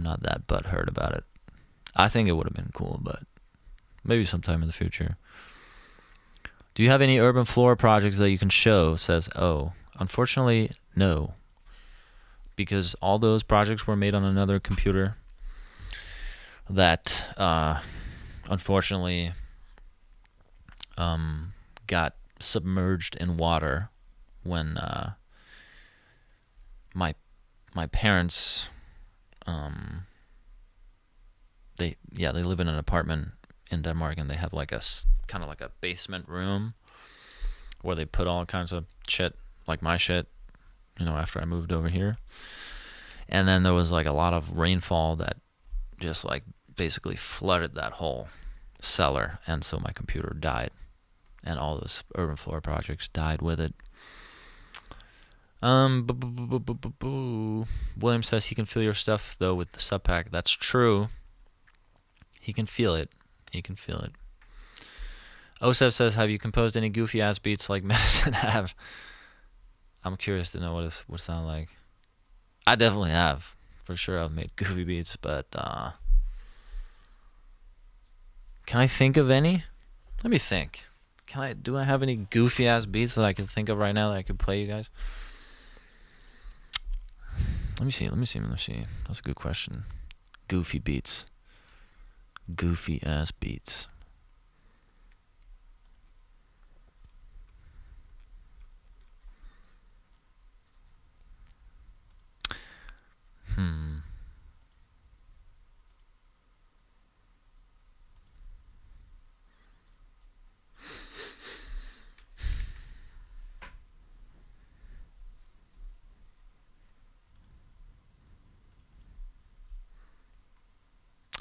not that butthurt about it. I think it would have been cool, but maybe sometime in the future. Do you have any Urban Flora projects that you can show? Says, oh, unfortunately, no. Because all those projects were made on another computer that unfortunately got submerged in water when my parents they live in an apartment in Denmark, and they have like a kind of like a basement room where they put all kinds of shit, like my shit, you know, after I moved over here. And then there was like a lot of rainfall that just like basically flooded that whole cellar, and so my computer died, and all those Urban Flora projects died with it. William says he can feel your stuff though with the sub pack. That's true. He can feel it. Osef says, have you composed any goofy ass beats like Medicine Have? I'm curious to know what it would sound like. I definitely have. For sure I've made goofy beats, but can I think of any? Let me think. Do I have any goofy ass beats that I can think of right now that I could play you guys? Let me see. That's a good question. Goofy beats. Goofy ass beats.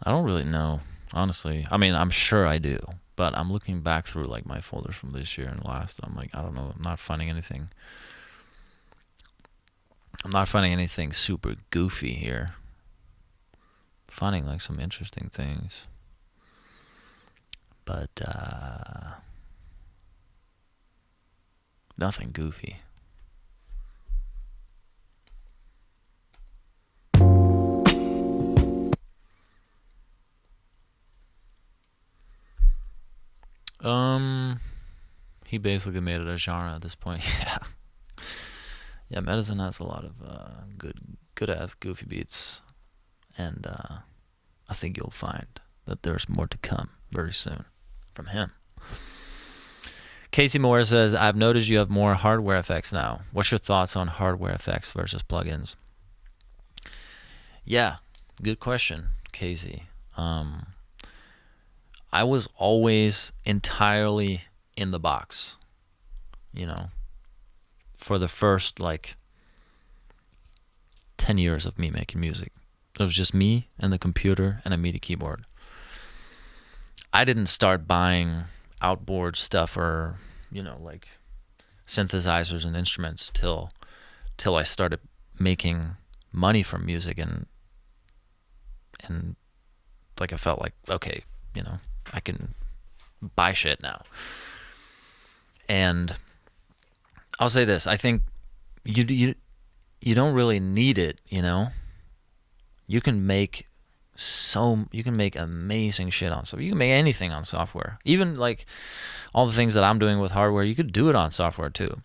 I don't really know, honestly. I mean, I'm sure I do, but I'm looking back through like my folders from this year and last. I'm like, I don't know. I'm not finding anything. I'm not finding anything super goofy here. Finding like some interesting things, but nothing goofy. He basically made it a genre at this point. Yeah, Medicine has a lot of good ass goofy beats, and I think you'll find that there's more to come very soon from him. Casey Moore says, I've noticed you have more hardware effects now. What's your thoughts on hardware effects versus plugins? Yeah, good question, Casey. I was always entirely in the box, for the first like 10 years of me making music. It was just me and the computer and a MIDI keyboard. I didn't start buying outboard stuff or, like synthesizers and instruments till I started making money from music and like I felt like, okay, I can buy shit now. And I'll say this, I think you don't really need it, You can make amazing shit on software. You can make anything on software. Even like all the things that I'm doing with hardware, you could do it on software too.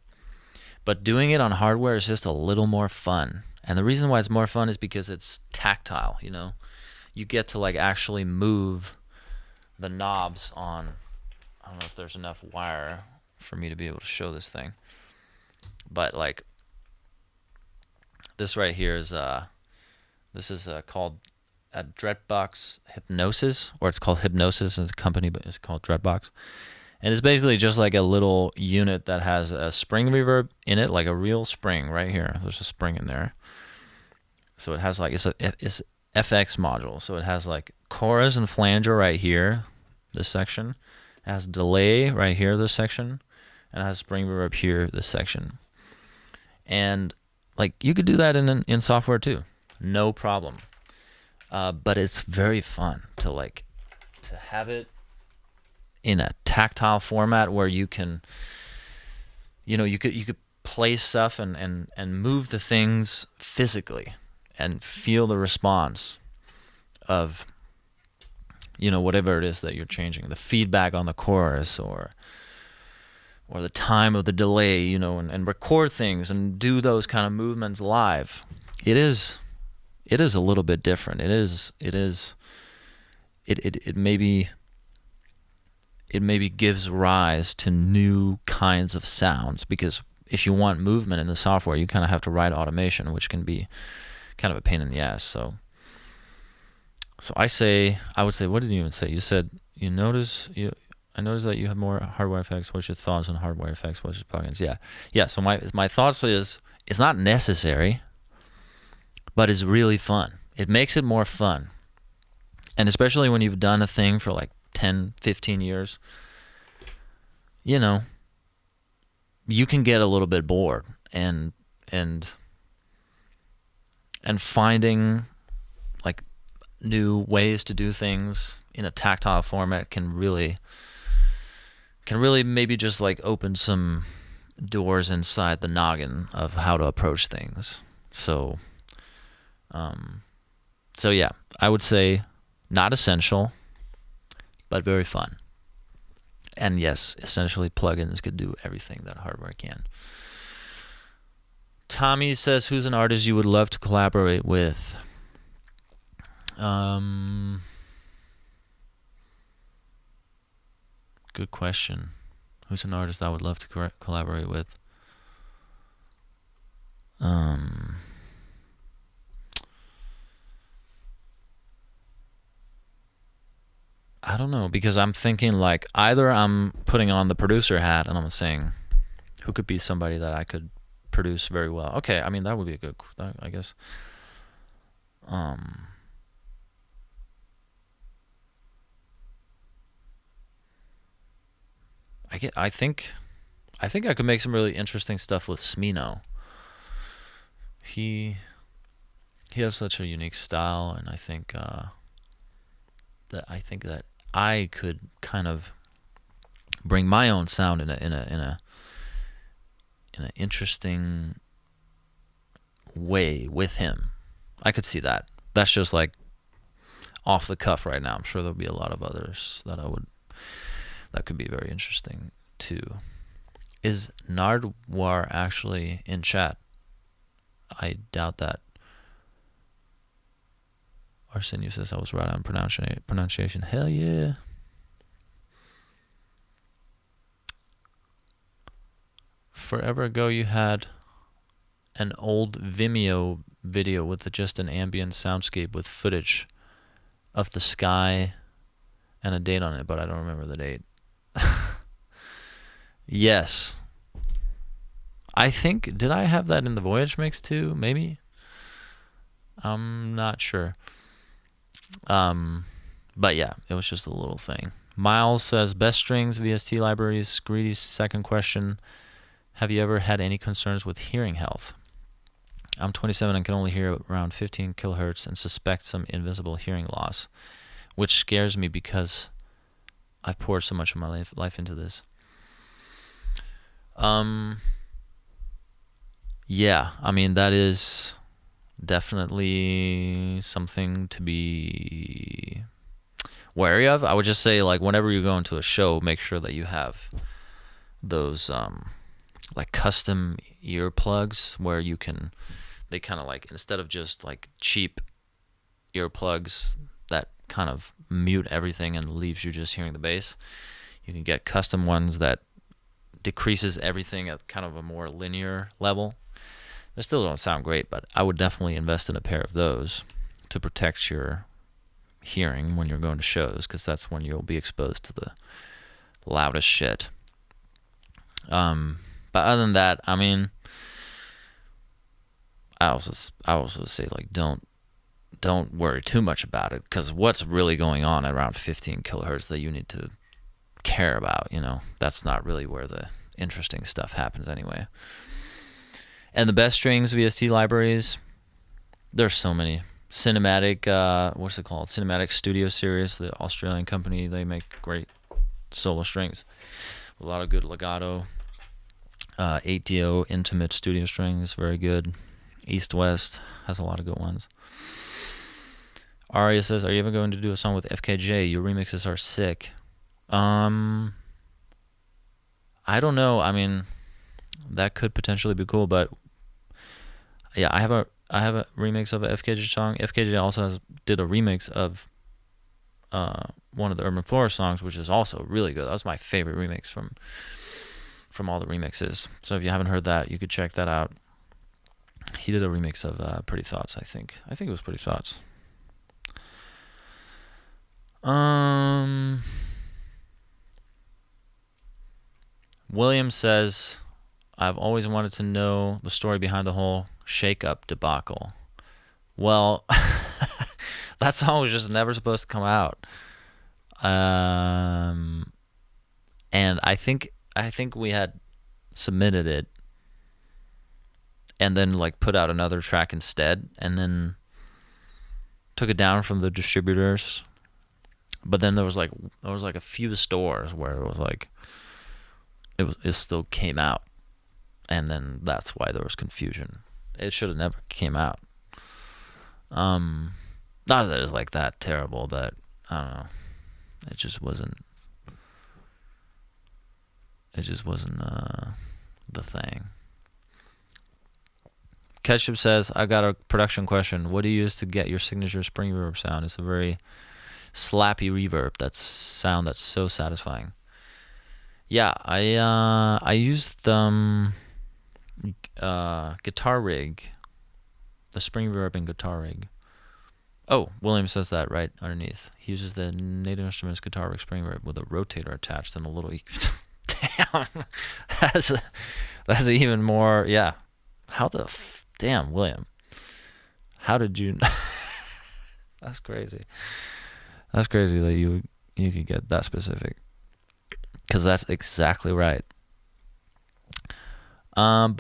But doing it on hardware is just a little more fun. And the reason why it's more fun is because it's tactile, You get to like actually move the knobs on. I don't know if there's enough wire for me to be able to show this thing. But like this right here is called a Dreadbox Hypnosis, or it's called Hypnosis as a company, but it's called Dreadbox. And it's basically just like a little unit that has a spring reverb in it, like a real spring right here. There's a spring in there. So it has like, it's FX module. So it has like chorus and flanger right here, this section. It has delay right here, this section. And it has spring reverb here, this section. And like you could do that in software too, no problem. But it's very fun to have it in a tactile format where you can, you could play stuff and move the things physically and feel the response of, whatever it is that you're changing, the feedback on the chorus or the time of the delay, and record things and do those kind of movements live. It is a little bit different. It maybe gives rise to new kinds of sounds, because if you want movement in the software, you kind of have to write automation, which can be kind of a pain in the ass. So I would say, what did you even say? You said I noticed that you have more hardware effects. What's your thoughts on hardware effects? What's your plugins? Yeah. So my thoughts is it's not necessary, but it's really fun. It makes it more fun. And especially when you've done a thing for like 10, 15 years, you can get a little bit bored and finding like new ways to do things in a tactile format can really maybe just like open some doors inside the noggin of how to approach things. So yeah, I would say not essential, but very fun. And yes, essentially plugins could do everything that hardware can. Tommy says, who's an artist you would love to collaborate with? Good question. Who's an artist I would love to collaborate with? I don't know, because I'm thinking like either I'm putting on the producer hat and I'm saying who could be somebody that I could produce very well. Okay, I mean that would be a good, I guess. I think I could make some really interesting stuff with Smino. He has such a unique style, and I think that I could kind of bring my own sound in an interesting way with him. I could see that. That's just like off the cuff right now. I'm sure there'll be a lot of others that could be very interesting too. Is Nardwar actually in chat? I doubt that. Arsenio says I was right on pronunciation. Hell yeah. Forever ago you had an old Vimeo video with just an ambient soundscape with footage of the sky and a date on it, but I don't remember the date. Yes. I think, did I have that in the Voyage mix too? Maybe? I'm not sure. But yeah, it was just a little thing. Miles says, best strings, VST libraries. Greedy's second question, have you ever had any concerns with hearing health? I'm 27 and can only hear around 15 kilohertz and suspect some invisible hearing loss, which scares me because I poured so much of my life into this. Yeah, I mean, that is definitely something to be wary of. I would just say, like, whenever you go into a show, make sure that you have those like custom earplugs where you can, they kind of like, instead of just like cheap earplugs that kind of mute everything and leaves you just hearing the bass, you can get custom ones that decreases everything at kind of a more linear level. They still don't sound great, but I would definitely invest in a pair of those to protect your hearing when you're going to shows, because that's when you'll be exposed to the loudest shit. But other than that, I mean, I also say, like, don't worry too much about it, because what's really going on at around 15 kilohertz that you need to care about, you know, that's not really where the interesting stuff happens anyway. And the best strings VST libraries, there's so many. Cinematic, what's it called? Cinematic Studio Series, the Australian company, they make great solo strings. A lot of good legato. 8DO Intimate Studio Strings, very good. East West has a lot of good ones. Aria says, are you ever going to do a song with FKJ? Your remixes are sick. I don't know. I mean, that could potentially be cool, but yeah, I have a remix of a FKJ song. FKJ also did a remix of one of the Urban Flora songs, which is also really good. That was my favorite remix from all the remixes. So if you haven't heard that, you could check that out. He did a remix of Pretty Thoughts, I think. I think it was Pretty Thoughts. William says, I've always wanted to know the story behind the whole shake-up debacle. Well, that song was just never supposed to come out. And I think we had submitted it and then like put out another track instead, and then took it down from the distributors. But then there was like a few stores where it was like it still came out. and then that's why there was confusion. It should have never came out. Not that it's like that terrible, but I don't know. It just wasn't. The thing. Ketchup says, I got a production question. What do you use to get your signature spring reverb sound? It's a very slappy reverb. That's sound that's so satisfying. Yeah, I used Guitar Rig, the spring reverb in Guitar Rig. Oh, William says that right underneath. He uses the Native Instruments Guitar Rig spring reverb with a rotator attached and a little EQ. Damn, that's even more. Yeah, how the damn, William? How did you? That's crazy. That's crazy that you could get that specific. Because that's exactly right. Boom.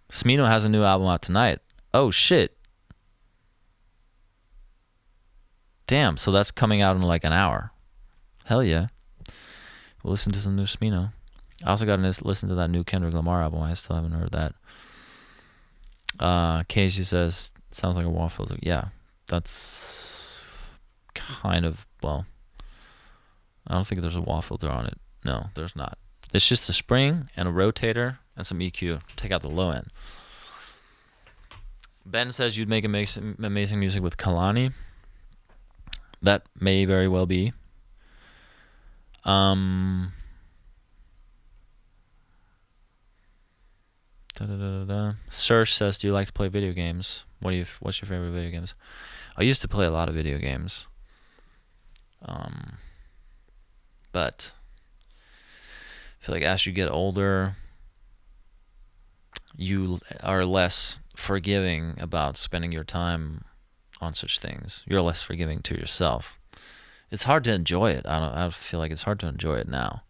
Smino has a new album out tonight. Oh shit. Damn. So that's coming out in like an hour. Hell yeah. We'll listen to some new Smino. I also got to listen to that new Kendrick Lamar album. I still haven't heard that. Casey says, sounds like a wall filter. Yeah, that's kind of, well, I don't think there's a wall filter on it. No, there's not. It's just a spring and a rotator and some EQ. Take out the low end. Ben says you'd make amazing music with Kalani. That may very well be. Serge says, do you like to play video games? What's your favorite video games? I used to play a lot of video games. But I feel like as you get older, you are less forgiving about spending your time on such things. You're less forgiving to yourself. It's hard to enjoy it. I feel like it's hard to enjoy it now.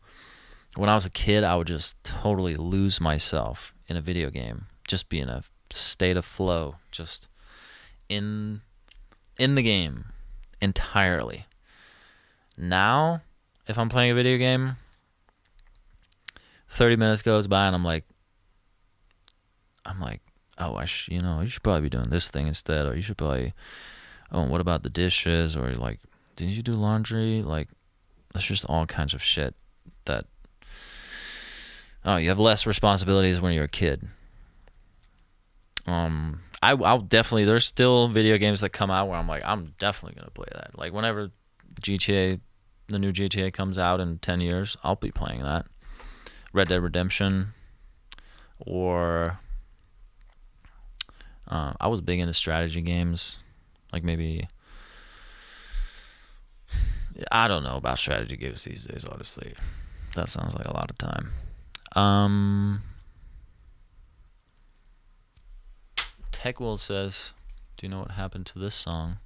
When I was a kid, I would just totally lose myself in a video game. Just be in a state of flow. Just in the game entirely. Now, if I'm playing a video game, 30 minutes goes by and I'm like, oh, you should probably be doing this thing instead, or you should probably, oh, what about the dishes, or like, didn't you do laundry? Like, there's just all kinds of shit that, oh, you have less responsibilities when you're a kid. I'll definitely, there's still video games that come out where I'm like, I'm definitely gonna play that. Like whenever the new GTA comes out in 10 years, I'll be playing that. Red Dead Redemption, or I was big into strategy games, like maybe, I don't know about strategy games these days, honestly. That sounds like a lot of time. TechWorld says, do you know what happened to this song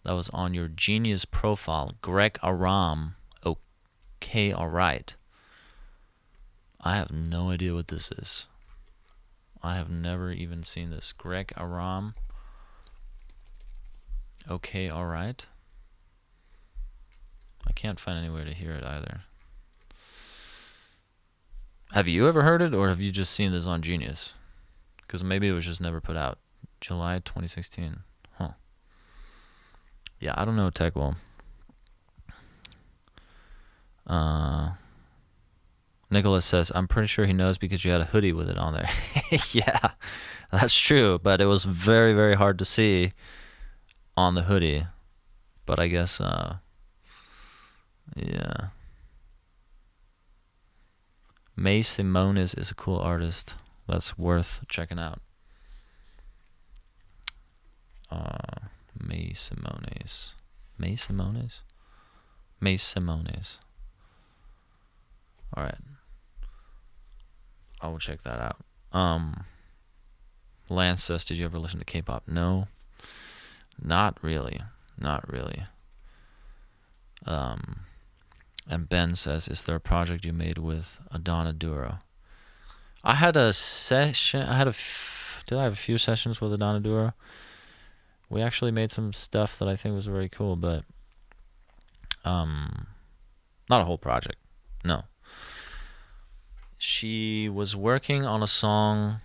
that was on your Genius profile? Greg Aram, okay, alright. I have no idea what this is. I have never even seen this. Greg Aram, okay, alright. I can't find anywhere to hear it either. Have you ever heard it, or have you just seen this on Genius? Because maybe it was just never put out. July 2016. Huh. Yeah, I don't know tech well. Nicholas says, I'm pretty sure he knows because you had a hoodie with it on there. Yeah, that's true. But it was very, very hard to see on the hoodie. But I guess, yeah. May Simonis is a cool artist. That's worth checking out. May Simonis. May Simonis? May Simonis. Alright. I will check that out. Lance says, did you ever listen to K-pop? No. Not really. Not really. And Ben says, is there a project you made with Adana Duro? I had a session. Did I have a few sessions with Adana Duro? We actually made some stuff that I think was very cool, but not a whole project. No. she was working on a song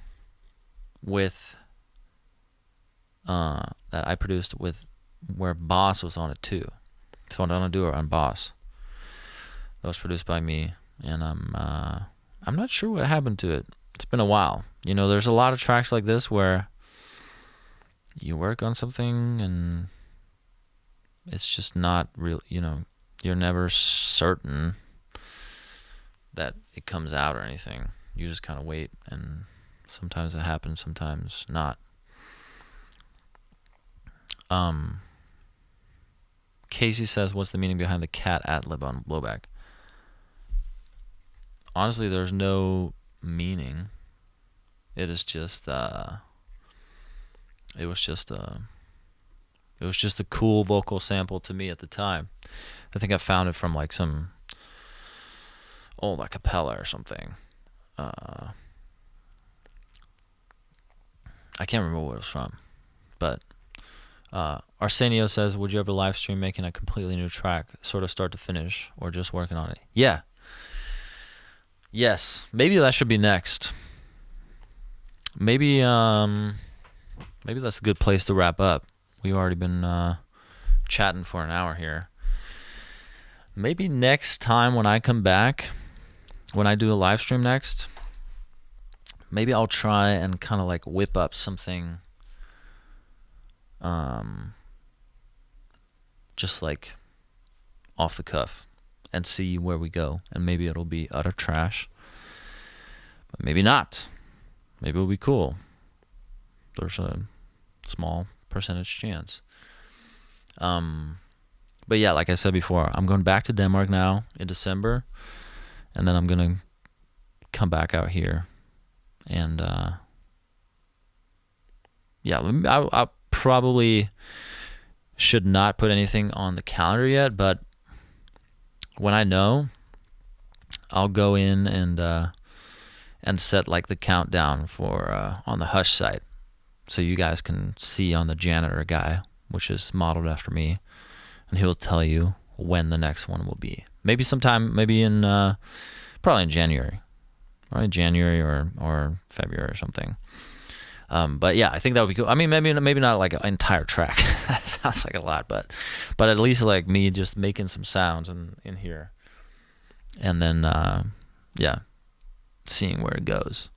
with that I produced with where Boss was on it too. So I'm gonna do it on Boss. That was produced by me, and I'm not sure what happened to it. It's been a while. You know, there's a lot of tracks like this where you work on something and it's just not real. You know, you're never certain that it comes out or anything. You just kind of wait, and sometimes it happens, sometimes not. Casey says, what's the meaning behind the cat ad-lib on Blowback? Honestly, there's no meaning. It is just it was just a cool vocal sample to me at the time. I think I found it from like some old a cappella or something. I can't remember what it was from, but Arsenio says, would you ever live stream making a completely new track, sort of start to finish, or just working on it? Yeah. Yes. Maybe that should be next. Maybe that's a good place to wrap up. We've already been chatting for an hour here. Maybe next time when I come back, when I do a live stream next, maybe I'll try and kind of like whip up something just like off the cuff and see where we go. And maybe it'll be utter trash, but maybe not. Maybe it'll be cool. There's a small percentage chance. But yeah, like I said before, I'm going back to Denmark now in December, and then I'm gonna come back out here, and yeah, I probably should not put anything on the calendar yet, but when I know, I'll go in and set like the countdown for on the Hush site, so you guys can see on the janitor guy, which is modeled after me, and he'll tell you when the next one will be. Maybe sometime, maybe in probably in January, right? January or February or something. But yeah, I think that would be cool. I mean, maybe not like an entire track. That sounds like a lot, but at least like me just making some sounds in here, and then yeah, seeing where it goes.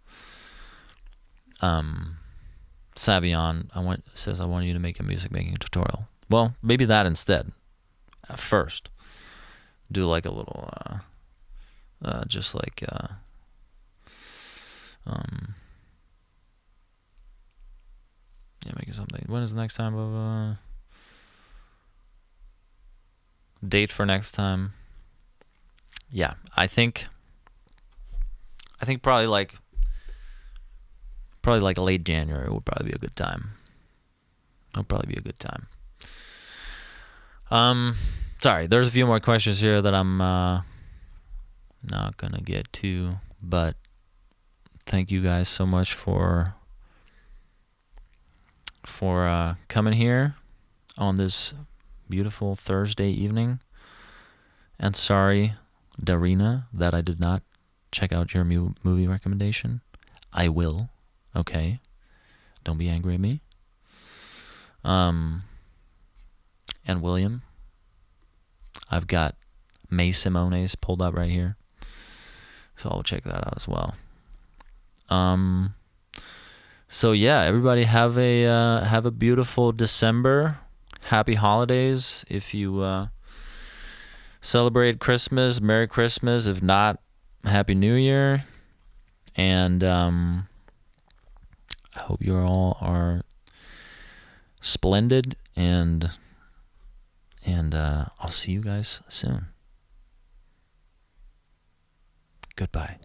Savion says, I want you to make a music making tutorial. Well, maybe that instead. At first, do like a little just like yeah, making something. When is the next time of date for next time? Yeah, I think probably like late January would probably be a good time. It'll probably be a good time. Sorry, there's a few more questions here that I'm not gonna get to, but thank you guys so much for coming here on this beautiful Thursday evening. And sorry, Darina, that I did not check out your movie recommendation. I will, okay? Don't be angry at me. And William, I've got May Simone's pulled up right here, so I'll check that out as well. So yeah, everybody have a beautiful December. Happy holidays. If you celebrate Christmas, Merry Christmas. If not, Happy New Year. And I hope you all are splendid, and I'll see you guys soon. Goodbye.